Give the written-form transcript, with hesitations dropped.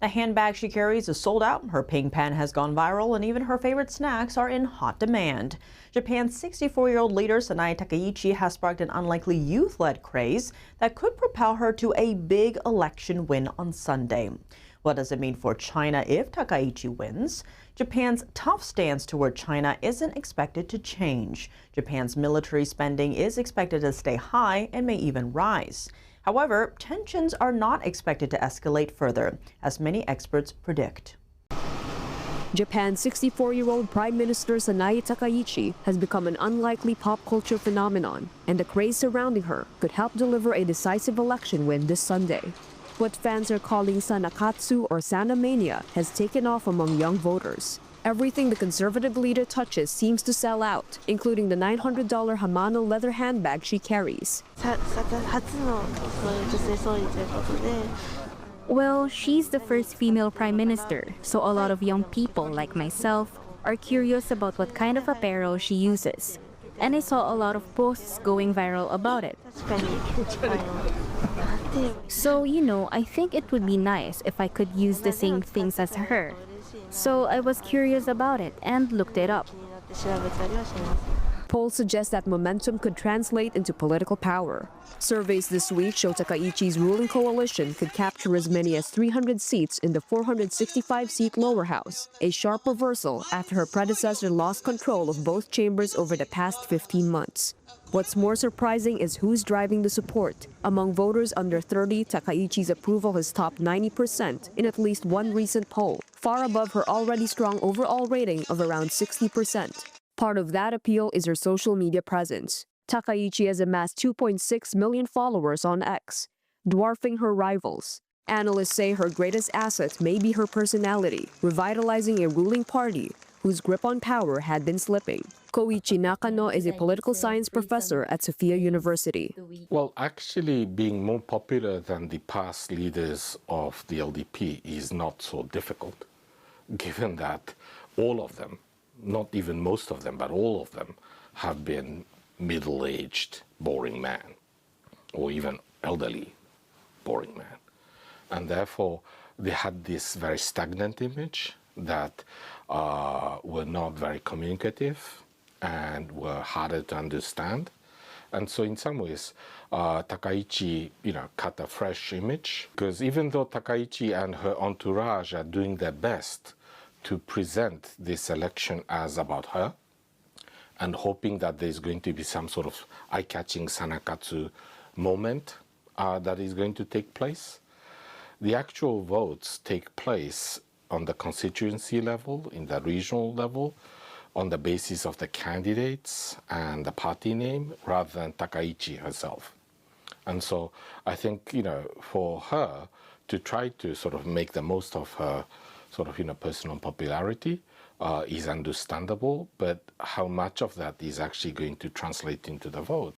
The handbag she carries is sold out, her pink pen has gone viral, and even her favorite snacks are in hot demand. Japan's 64-year-old leader Sanae Takaichi has sparked an unlikely youth-led craze that could propel her to a big election win on Sunday. What does it mean for China if Takaichi wins? Japan's tough stance toward China isn't expected to change. Japan's military spending is expected to stay high and may even rise. However, tensions are not expected to escalate further, as many experts predict. Japan's 64-year-old Prime Minister Sanae Takaichi has become an unlikely pop culture phenomenon, and the craze surrounding her could help deliver a decisive election win this Sunday. What fans are calling Sanakatsu or Sanamania has taken off among young voters. Everything the conservative leader touches seems to sell out, including the $900 Hamano leather handbag she carries. Well, she's the first female prime minister, so a lot of young people like myself are curious about what kind of apparel she uses. And I saw a lot of posts going viral about it. So, I think it would be nice if I could use the same things as her. So I was curious about it and looked it up. Polls suggest that momentum could translate into political power. Surveys this week show Takaichi's ruling coalition could capture as many as 300 seats in the 465-seat lower house, a sharp reversal after her predecessor lost control of both chambers over the past 15 months. What's more surprising is who's driving the support. Among voters under 30, Takaichi's approval has topped 90% in at least one recent poll, far above her already strong overall rating of around 60%. Part of that appeal is her social media presence. Takaichi has amassed 2.6 million followers on X, dwarfing her rivals. Analysts say her greatest asset may be her personality, revitalizing a ruling party whose grip on power had been slipping. Koichi Nakano is a political science professor at Sophia University. Well, actually being more popular than the past leaders of the LDP is not so difficult, given that all of them, not even most of them, but all of them, have been middle-aged, boring men, or even elderly, boring men. And therefore, they had this very stagnant image that were not very communicative and were harder to understand. And so in some ways, Takaichi, cut a fresh image, because even though Takaichi and her entourage are doing their best to present this election as about her, and hoping that there's going to be some sort of eye-catching Sanakatsu moment that is going to take place, the actual votes take place on the constituency level, in the regional level, on the basis of the candidates and the party name, rather than Takaichi herself. And so I think, for her to try to sort of make the most of her sort of, personal popularity is understandable, but how much of that is actually going to translate into the vote